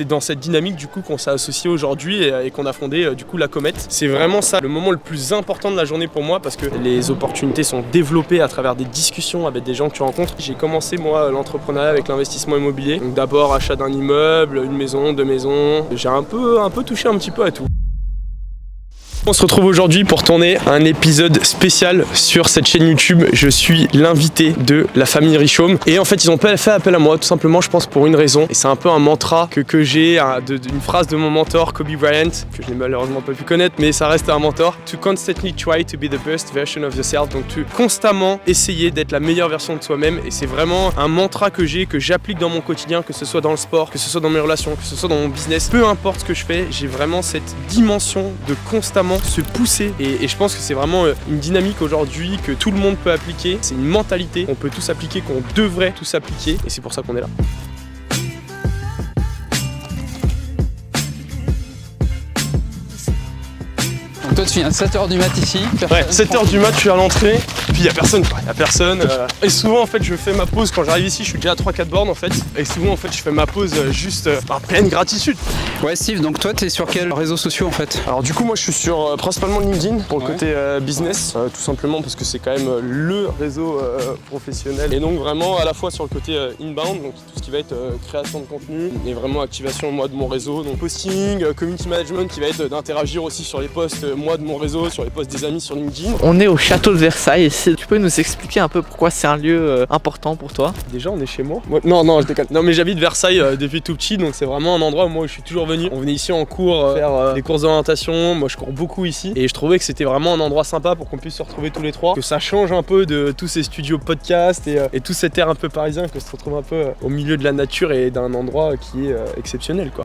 c'est dans cette dynamique du coup qu'on s'est associé aujourd'hui et qu'on a fondé du coup la Comète. C'est vraiment ça le moment le plus important de la journée pour moi parce que les opportunités sont développées à travers des discussions avec des gens que tu rencontres. J'ai commencé moi l'entrepreneuriat avec l'investissement immobilier. Donc d'abord achat d'un immeuble, une maison, deux maisons. J'ai un peu touché un petit peu à tout. On se retrouve aujourd'hui pour tourner un épisode spécial sur cette chaîne YouTube. Je suis l'invité de la famille Richomme et en fait ils ont fait appel à moi tout simplement je pense pour une raison et c'est un peu un mantra que j'ai d'une phrase de mon mentor Kobe Bryant que je n'ai malheureusement pas pu connaître mais ça reste un mentor. To constantly try to be the best version of yourself, donc tu constamment essayer d'être la meilleure version de soi-même et c'est vraiment un mantra que j'applique dans mon quotidien, que ce soit dans le sport, que ce soit dans mes relations, que ce soit dans mon business, peu importe ce que je fais, j'ai vraiment cette dimension de constamment se pousser et je pense que c'est vraiment une dynamique aujourd'hui que tout le monde peut appliquer. C'est une mentalité qu'on peut tous appliquer, qu'on devrait tous appliquer et c'est pour ça qu'on est là. Donc toi tu viens à 7h du mat ici. Ouais, 7h du mat, je suis à l'entrée, puis il y a personne quoi, y a personne. Et souvent en fait je fais ma pause quand j'arrive ici, je suis déjà à 3-4 bornes en fait. Et souvent en fait je fais ma pause juste par pleine gratitude. Ouais Steve, donc toi t'es sur quels réseaux sociaux en fait? Alors du coup moi je suis sur principalement LinkedIn pour le côté business, tout simplement parce que c'est quand même le réseau professionnel. Et donc vraiment à la fois sur le côté inbound, donc tout ce qui va être création de contenu et vraiment activation moi de mon réseau, donc posting, community management qui va être d'interagir aussi sur les posts moi de mon réseau, sur les posts des amis sur LinkedIn. On est au château de Versailles ici. Tu peux nous expliquer un peu pourquoi c'est un lieu important pour toi? Déjà on est chez moi. Non je déconne. Non mais j'habite Versailles depuis tout petit donc c'est vraiment un endroit où moi je suis toujours venu. On venait ici en cours faire des courses d'orientation, moi je cours beaucoup ici et je trouvais que c'était vraiment un endroit sympa pour qu'on puisse se retrouver tous les trois, que ça change un peu de tous ces studios podcast et tout cet air un peu parisien, que se retrouve un peu au milieu de la nature et d'un endroit qui est exceptionnel quoi.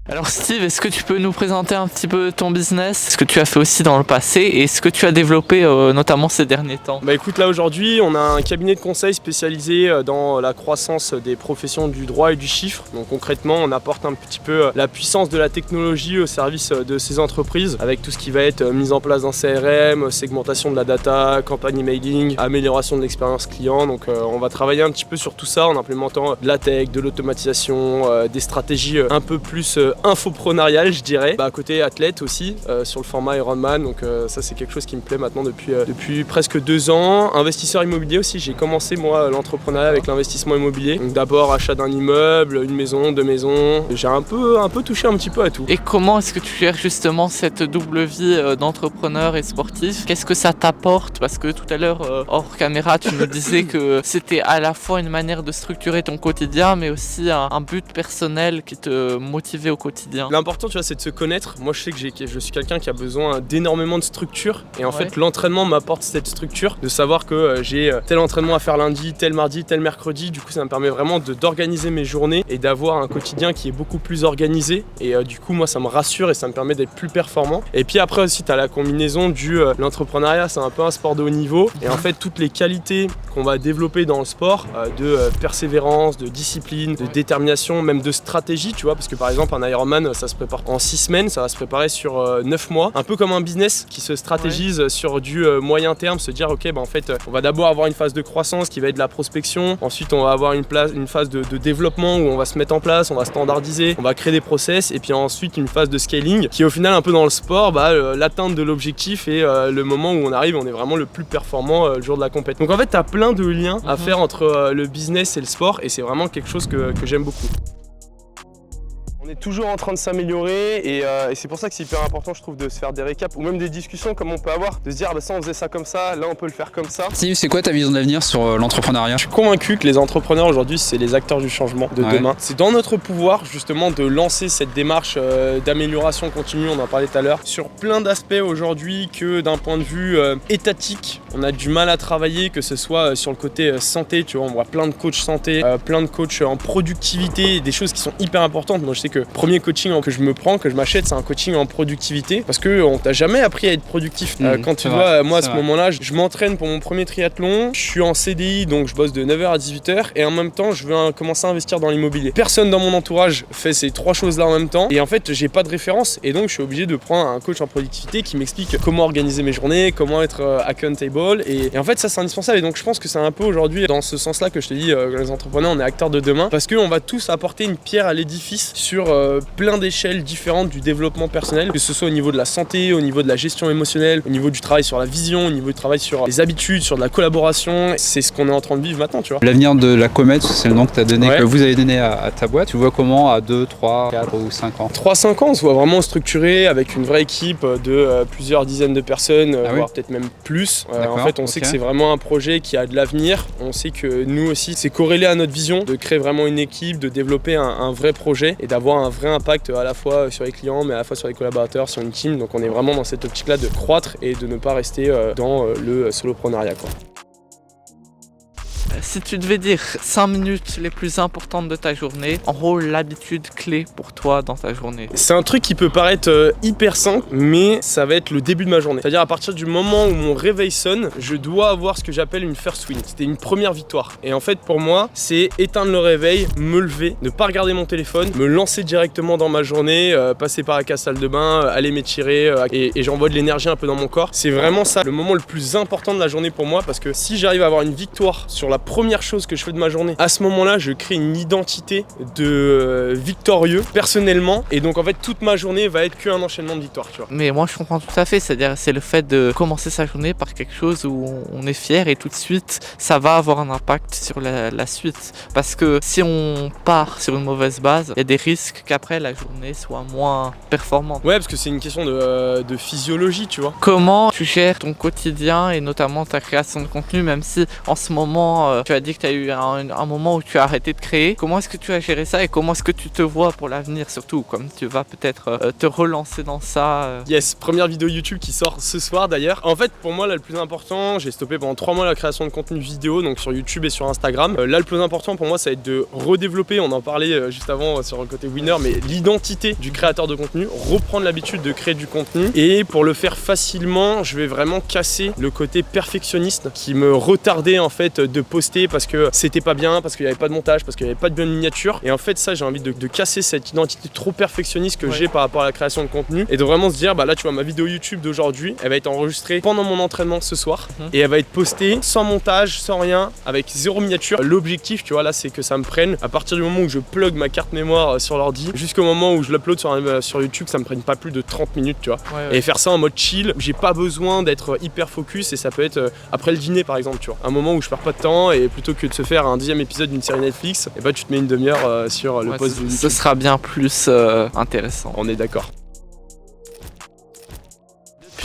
Alors Steve, est-ce que tu peux nous présenter un petit peu ton business, ce que tu as fait aussi dans le passé et ce que tu as développé notamment ces derniers temps? Bah écoute, là aujourd'hui on a un cabinet de conseil spécialisé dans la croissance des professions du droit et du chiffre. Donc concrètement on apporte un petit peu la puissance de la technologie au service de ces entreprises avec tout ce qui va être mise en place d'un CRM, segmentation de la data, campagne emailing, amélioration de l'expérience client. Donc on va travailler un petit peu sur tout ça en implémentant de la tech, de l'automatisation, des stratégies un peu plus infoprenarial je dirais, à côté athlète aussi sur le format Ironman, donc ça c'est quelque chose qui me plaît maintenant depuis presque 2 ans. Investisseur immobilier aussi, j'ai commencé moi l'entrepreneuriat avec l'investissement immobilier, donc d'abord achat d'un immeuble, une maison, deux maisons, j'ai un peu touché un petit peu à tout. Et comment est-ce que tu gères justement cette double vie d'entrepreneur et sportif? Qu'est-ce que ça t'apporte? Parce que tout à l'heure hors caméra tu nous disais que c'était à la fois une manière de structurer ton quotidien mais aussi un but personnel qui te motivait au quotidien. L'important tu vois c'est de se connaître. Moi je sais que je suis quelqu'un qui a besoin d'énormément de structure et en fait l'entraînement m'apporte cette structure, de savoir que j'ai tel entraînement à faire lundi, tel mardi, tel mercredi. Du coup ça me permet vraiment d'organiser mes journées et d'avoir un quotidien qui est beaucoup plus organisé et du coup moi ça me rassure et ça me permet d'être plus performant. Et puis après aussi tu as la combinaison du l'entrepreneuriat, c'est un peu un sport de haut niveau et en fait toutes les qualités qu'on va développer dans le sport de persévérance, de discipline, de détermination, même de stratégie tu vois, parce que par exemple un Ironman ça se prépare en 6 semaines, ça va se préparer sur 9 mois, un peu comme un business qui se stratégise sur du moyen terme, se dire ok en fait on va d'abord avoir une phase de croissance qui va être de la prospection, ensuite on va avoir une phase de développement où on va se mettre en place, on va standardiser, on va créer des process et puis ensuite une phase de scaling qui est au final un peu dans le sport l'atteinte de l'objectif et le moment où on arrive on est vraiment le plus performant le jour de la compétition. Donc en fait tu as plein de liens à faire entre le business et le sport et c'est vraiment quelque chose que j'aime beaucoup. On est toujours en train de s'améliorer et c'est pour ça que c'est hyper important je trouve de se faire des récaps ou même des discussions comme on peut avoir, de se dire ça on faisait ça comme ça, là on peut le faire comme ça. Steve, c'est quoi ta vision de l'avenir sur l'entrepreneuriat? Je suis convaincu que les entrepreneurs aujourd'hui c'est les acteurs du changement de demain. C'est dans notre pouvoir justement de lancer cette démarche d'amélioration continue, on en parlait tout à l'heure, sur plein d'aspects aujourd'hui que d'un point de vue étatique, on a du mal à travailler, que ce soit sur le côté santé, tu vois, on voit plein de coachs santé, plein de coachs en productivité, des choses qui sont hyper importantes. Moi je sais que premier coaching que je me prends, que je m'achète, c'est un coaching en productivité parce que on t'a jamais appris à être productif. Quand tu vois, moi à ce moment-là, je m'entraîne pour mon premier triathlon, je suis en CDI donc je bosse de 9h à 18h et en même temps je veux commencer à investir dans l'immobilier. Personne dans mon entourage fait ces trois choses là en même temps et en fait j'ai pas de référence et donc je suis obligé de prendre un coach en productivité qui m'explique comment organiser mes journées, comment être accountable et en fait ça c'est indispensable et donc je pense que c'est un peu aujourd'hui dans ce sens là que je te dis les entrepreneurs on est acteurs de demain parce qu'on va tous apporter une pierre à l'édifice sur plein d'échelles différentes du développement personnel, que ce soit au niveau de la santé, au niveau de la gestion émotionnelle, au niveau du travail sur la vision, au niveau du travail sur les habitudes, sur de la collaboration. C'est ce qu'on est en train de vivre maintenant, tu vois. L'avenir de la Comet, c'est le nom que tu as donné, que vous avez donné à ta boîte. Tu vois comment à 2, 3, 4 ou 5 ans? 3-5 ans, on se voit vraiment structuré avec une vraie équipe de plusieurs dizaines de personnes, voire peut-être même plus. En fait, on sait que c'est vraiment un projet qui a de l'avenir. On sait que nous aussi, c'est corrélé à notre vision de créer vraiment une équipe, de développer un vrai projet et d'avoir un vrai impact à la fois sur les clients, mais à la fois sur les collaborateurs, sur une team. Donc on est vraiment dans cette optique-là de croître et de ne pas rester dans le soloprenariat, quoi. Si tu devais dire 5 minutes les plus importantes de ta journée, en gros l'habitude clé pour toi dans ta journée. C'est un truc qui peut paraître hyper simple, mais ça va être le début de ma journée. C'est-à-dire à partir du moment où mon réveil sonne, je dois avoir ce que j'appelle une first win. C'était une première victoire. Et en fait pour moi, c'est éteindre le réveil, me lever, ne pas regarder mon téléphone, me lancer directement dans ma journée, passer par la salle de bain, aller m'étirer et j'envoie de l'énergie un peu dans mon corps. C'est vraiment ça le moment le plus important de la journée pour moi parce que si j'arrive à avoir une victoire sur la première chose que je fais de ma journée, à ce moment-là, je crée une identité de victorieux personnellement et donc en fait toute ma journée va être qu'un enchaînement de victoires, tu vois. Mais moi je comprends tout à fait, c'est-à-dire c'est le fait de commencer sa journée par quelque chose où on est fier et tout de suite ça va avoir un impact sur la suite parce que si on part sur une mauvaise base, il y a des risques qu'après la journée soit moins performante. Ouais, parce que c'est une question de physiologie, tu vois. Comment tu gères ton quotidien et notamment ta création de contenu, même si en ce moment tu as dit que tu as eu un moment où tu as arrêté de créer. Comment est-ce que tu as géré ça et comment est-ce que tu te vois pour l'avenir surtout, comme tu vas peut-être te relancer dans ça Yes, première vidéo YouTube qui sort ce soir d'ailleurs. En fait pour moi là le plus important, j'ai stoppé pendant 3 mois la création de contenu vidéo donc sur YouTube et sur Instagram. Là le plus important pour moi ça va être de redévelopper, on en parlait juste avant sur le côté winner, mais l'identité du créateur de contenu, reprendre l'habitude de créer du contenu et pour le faire facilement je vais vraiment casser le côté perfectionniste qui me retardait en fait de poster parce que c'était pas bien, parce qu'il n'y avait pas de montage, parce qu'il n'y avait pas de bonne miniature. Et en fait ça j'ai envie de casser cette identité trop perfectionniste que j'ai par rapport à la création de contenu et de vraiment se dire bah là tu vois ma vidéo YouTube d'aujourd'hui elle va être enregistrée pendant mon entraînement ce soir et elle va être postée sans montage, sans rien, avec 0 miniature. L'objectif tu vois là c'est que ça me prenne à partir du moment où je plug ma carte mémoire sur l'ordi jusqu'au moment où je l'upload sur YouTube, ça me prenne pas plus de 30 minutes tu vois. Et faire ça en mode chill, j'ai pas besoin d'être hyper focus et ça peut être après le dîner par exemple tu vois. Un moment où je perds pas de temps et plutôt que de se faire un 10e épisode d'une série Netflix, et bah tu te mets une demi-heure sur le post de YouTube. Ce sera bien plus intéressant. On est d'accord.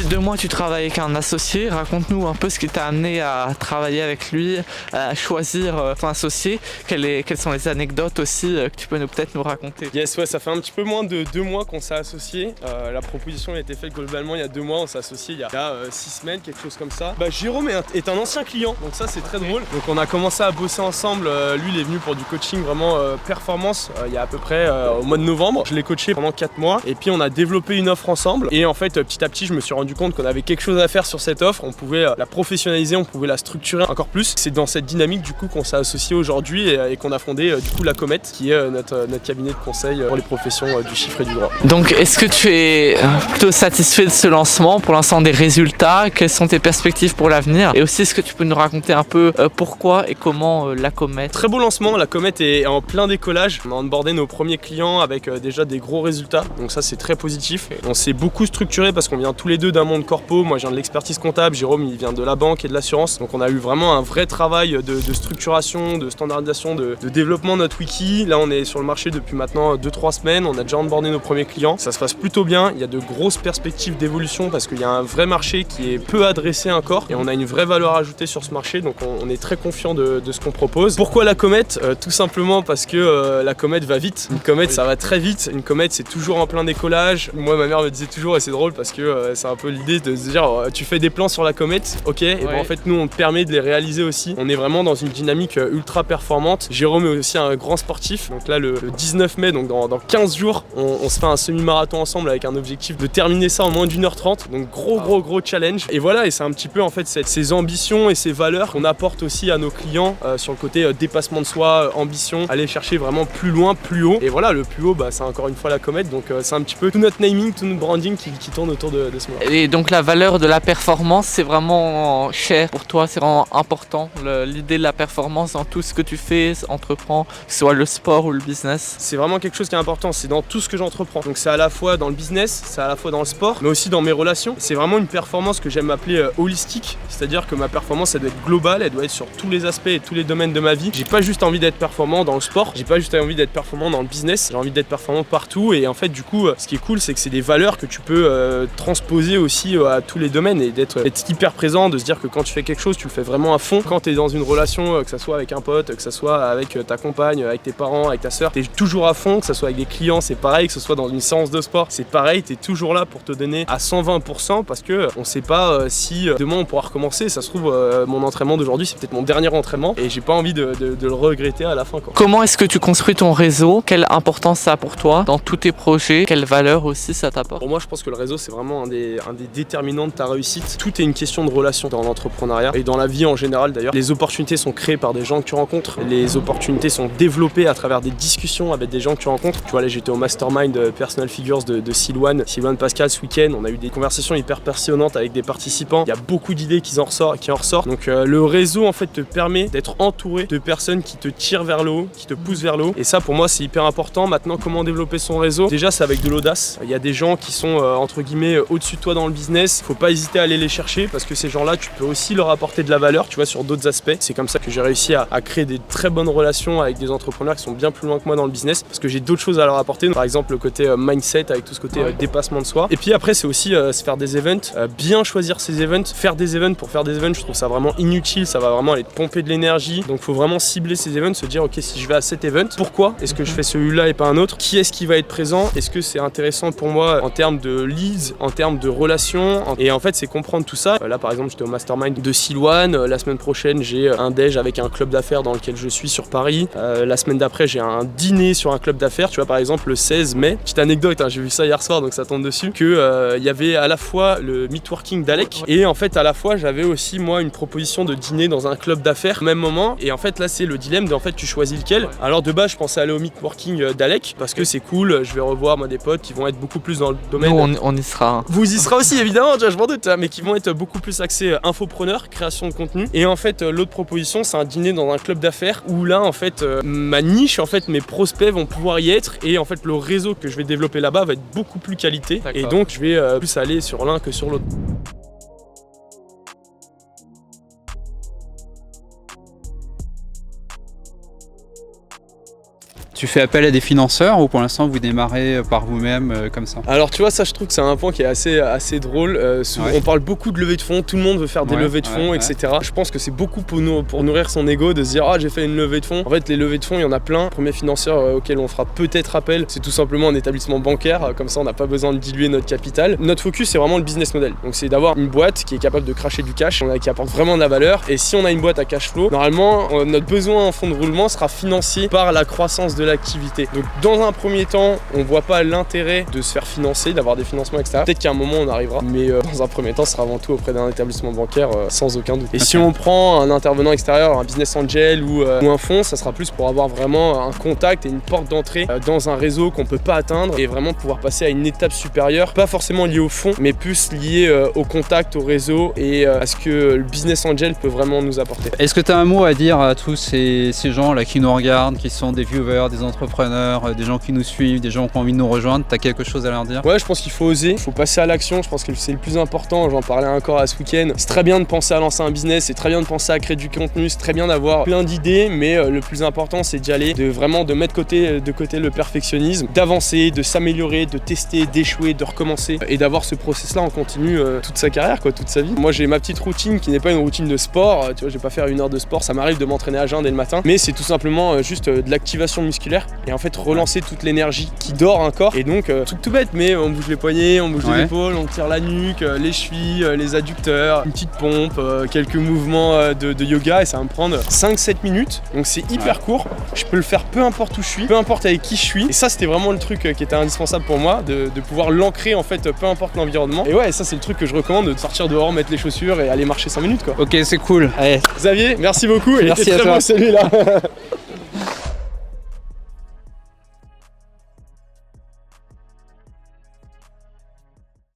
Depuis 2 mois, tu travailles avec un associé. Raconte-nous un peu ce qui t'a amené à travailler avec lui, à choisir ton associé. Quelles sont les anecdotes aussi que tu peux peut-être nous raconter? Yes, ouais, ça fait un petit peu moins de 2 mois qu'on s'est associés. La proposition a été faite globalement il y a 2 mois. On s'est associés il y a 6 semaines, quelque chose comme ça. Jérôme est un ancien client, donc ça c'est très drôle. Donc on a commencé à bosser ensemble. Lui il est venu pour du coaching vraiment performance il y a à peu près au mois de novembre. Je l'ai coaché pendant 4 mois et puis on a développé une offre ensemble. Et en fait petit à petit je me suis rendu compte qu'on avait quelque chose à faire sur cette offre, on pouvait la professionnaliser, on pouvait la structurer encore plus. C'est dans cette dynamique du coup qu'on s'est associé aujourd'hui et qu'on a fondé du coup la Comet qui est notre cabinet de conseil pour les professions du chiffre et du droit. Donc est-ce que tu es plutôt satisfait de ce lancement, pour l'instant des résultats, quelles sont tes perspectives pour l'avenir et aussi est-ce que tu peux nous raconter un peu pourquoi et comment la Comet? Très beau lancement, la Comet est en plein décollage, on a onboardé nos premiers clients avec déjà des gros résultats, donc ça c'est très positif. On s'est beaucoup structuré parce qu'on vient tous les deux d'un monde corpo, moi je viens de l'expertise comptable, Jérôme il vient de la banque et de l'assurance, donc on a eu vraiment un vrai travail de structuration, de standardisation, de développement de notre wiki. Là on est sur le marché depuis maintenant 2-3 semaines, on a déjà onboardé nos premiers clients, ça se passe plutôt bien, il y a de grosses perspectives d'évolution parce qu'il y a un vrai marché qui est peu adressé encore et on a une vraie valeur ajoutée sur ce marché, donc on est très confiant de ce qu'on propose. Pourquoi la Comet? Tout simplement parce que la Comet va vite, une Comet ça va très vite, une Comet c'est toujours en plein décollage. Moi ma mère me disait toujours, et c'est drôle parce que c'est un peu peu l'idée de se dire tu fais des plans sur la comète, ok, et ben en fait nous on te permet de les réaliser aussi. On est vraiment dans une dynamique ultra performante. Jérôme est aussi un grand sportif, donc là le 19 mai, donc dans 15 jours, on se fait un semi-marathon ensemble avec un objectif de terminer ça en moins d'1h30, donc gros challenge. Et voilà, et c'est un petit peu en fait ces ambitions et ces valeurs qu'on apporte aussi à nos clients sur le côté dépassement de soi, ambition, aller chercher vraiment plus loin, plus haut. Et voilà, le plus haut, c'est encore une fois la comète, donc c'est un petit peu tout notre naming, tout notre branding qui tourne autour de ce moment. Et donc la valeur de la performance, c'est vraiment cher pour toi, c'est vraiment important, l'idée de la performance dans tout ce que tu fais, entreprends, que ce soit le sport ou le business. C'est vraiment quelque chose qui est important, c'est dans tout ce que j'entreprends. Donc c'est à la fois dans le business, c'est à la fois dans le sport, mais aussi dans mes relations. C'est vraiment une performance que j'aime appeler holistique, c'est-à-dire que ma performance, elle doit être globale, elle doit être sur tous les aspects et tous les domaines de ma vie. J'ai pas juste envie d'être performant dans le sport, j'ai pas juste envie d'être performant dans le business, j'ai envie d'être performant partout. Et en fait, du coup, ce qui est cool, c'est que c'est des valeurs que tu peux transposer aussi à tous les domaines et d'être hyper présent, de se dire que quand tu fais quelque chose, tu le fais vraiment à fond. Quand tu es dans une relation, que ça soit avec un pote, que ça soit avec ta compagne, avec tes parents, avec ta soeur, tu es toujours à fond, que ça soit avec des clients, c'est pareil, que ce soit dans une séance de sport, c'est pareil, tu es toujours là pour te donner à 120% parce que on sait pas si demain on pourra recommencer. Ça se trouve, mon entraînement d'aujourd'hui, c'est peut-être mon dernier entraînement et j'ai pas envie de le regretter à la fin, quoi. Comment est-ce que tu construis ton réseau? Quelle importance ça a pour toi dans tous tes projets? Quelle valeur aussi ça t'apporte? Pour moi, je pense que le réseau, c'est vraiment un des déterminants de ta réussite. Tout est une question de relation dans l'entrepreneuriat et dans la vie en général d'ailleurs. Les opportunités sont créées par des gens que tu rencontres. Les opportunités sont développées à travers des discussions avec des gens que tu rencontres. Tu vois, là, j'étais au mastermind Personal Figures de Sylvain Pascal ce week-end. On a eu des conversations hyper passionnantes avec des participants. Il y a beaucoup d'idées qui en ressortent. Donc le réseau en fait te permet d'être entouré de personnes qui te tirent vers le haut, qui te poussent vers le haut. Et ça, pour moi, c'est hyper important. Maintenant, comment développer son réseau? Déjà, c'est avec de l'audace. Il y a des gens qui sont entre guillemets au-dessus de toi dans le business. Faut pas hésiter à aller les chercher parce que ces gens-là, tu peux aussi leur apporter de la valeur, tu vois, sur d'autres aspects. C'est comme ça que j'ai réussi à créer des très bonnes relations avec des entrepreneurs qui sont bien plus loin que moi dans le business parce que j'ai d'autres choses à leur apporter. Par exemple, le côté mindset avec tout ce côté dépassement de soi. Et puis après, c'est aussi se faire des events, bien choisir ces events, faire des events pour faire des events. Je trouve ça vraiment inutile. Ça va vraiment aller te pomper de l'énergie. Donc, faut vraiment cibler ces events, se dire, ok, si je vais à cet event, pourquoi est-ce que je fais celui-là et pas un autre? Qui est-ce qui va être présent? Est-ce que c'est intéressant pour moi en termes de leads, en termes de relations? Et en fait, c'est comprendre tout ça. Là, par exemple, j'étais au mastermind de Sylvain. La semaine prochaine, j'ai un déj avec un club d'affaires dans lequel je suis sur Paris. La semaine d'après, j'ai un dîner sur un club d'affaires. Tu vois, par exemple, le 16 mai. Petite anecdote, j'ai vu ça hier soir, donc ça tombe dessus. Que il y avait à la fois le meetworking d'Alec et en fait, à la fois, j'avais aussi moi une proposition de dîner dans un club d'affaires au même moment. Et en fait, là, c'est le dilemme de en fait, tu choisis lequel. Alors de base, je pensais aller au meetworking d'Alec parce que c'est cool. Je vais revoir moi des potes qui vont être beaucoup plus dans le domaine. Nous, on y sera. Vous y serez aussi évidemment, je m'en doute, mais qui vont être beaucoup plus axés infopreneurs, création de contenu. Et en fait, l'autre proposition, c'est un dîner dans un club d'affaires où là, en fait, ma niche, en fait, mes prospects vont pouvoir y être et en fait, le réseau que je vais développer là-bas va être beaucoup plus qualité. Et donc, je vais plus aller sur l'un que sur l'autre. Tu fais appel à des financeurs ou pour l'instant vous démarrez par vous-même comme ça? Alors tu vois, ça je trouve que c'est un point qui est assez drôle. Souvent, on parle beaucoup de levée de fonds, tout le monde veut faire des levées de fonds, etc. Je pense que c'est beaucoup pour nourrir son ego de se dire j'ai fait une levée de fonds. En fait les levées de fonds il y en a plein. Le premier financeur auquel on fera peut-être appel, c'est tout simplement un établissement bancaire, comme ça on n'a pas besoin de diluer notre capital. Notre focus c'est vraiment le business model. Donc c'est d'avoir une boîte qui est capable de cracher du cash, qui apporte vraiment de la valeur. Et si on a une boîte à cash flow, normalement notre besoin en fonds de roulement sera financé par la croissance de l'activité. Donc dans un premier temps, on voit pas l'intérêt de se faire financer, d'avoir des financements extérieurs. Peut-être qu'à un moment on arrivera, mais dans un premier temps, ce sera avant tout auprès d'un établissement bancaire sans aucun doute. Et si on prend un intervenant extérieur, un business angel ou un fonds, ça sera plus pour avoir vraiment un contact et une porte d'entrée dans un réseau qu'on peut pas atteindre et vraiment pouvoir passer à une étape supérieure, pas forcément liée au fonds, mais plus liée au contact, au réseau et à ce que le business angel peut vraiment nous apporter. Est-ce que tu as un mot à dire à tous ces gens là qui nous regardent, qui sont des viewers, des entrepreneurs, des gens qui nous suivent, des gens qui ont envie de nous rejoindre? T'as quelque chose à leur dire? Ouais, je pense qu'il faut oser, il faut passer à l'action, je pense que c'est le plus important, j'en parlais encore à ce week-end. C'est très bien de penser à lancer un business, c'est très bien de penser à créer du contenu, c'est très bien d'avoir plein d'idées, mais le plus important c'est d'y aller, de vraiment de mettre de côté le perfectionnisme, d'avancer, de s'améliorer, de tester, d'échouer, de recommencer et d'avoir ce process-là en continu toute sa carrière, toute sa vie. Moi j'ai ma petite routine qui n'est pas une routine de sport, tu vois, je vais pas faire 1 heure de sport, ça m'arrive de m'entraîner à jeun dès le matin, mais c'est tout simplement juste de l'activation musculaire musculaire et en fait relancer toute l'énergie qui dort un corps. Et donc, truc tout bête, mais on bouge les poignets, on bouge les épaules, on tire la nuque, les chevilles, les adducteurs, une petite pompe, quelques mouvements de yoga et ça va me prendre 5-7 minutes. Donc c'est hyper court. Je peux le faire peu importe où je suis, peu importe avec qui je suis. Et ça, c'était vraiment le truc qui était indispensable pour moi, de pouvoir l'ancrer en fait, peu importe l'environnement. Et ouais, ça c'est le truc que je recommande, de sortir dehors, mettre les chaussures et aller marcher 5 minutes quoi. Ok, c'est cool. Allez. Xavier, merci beaucoup. Merci il était très bon celui-là.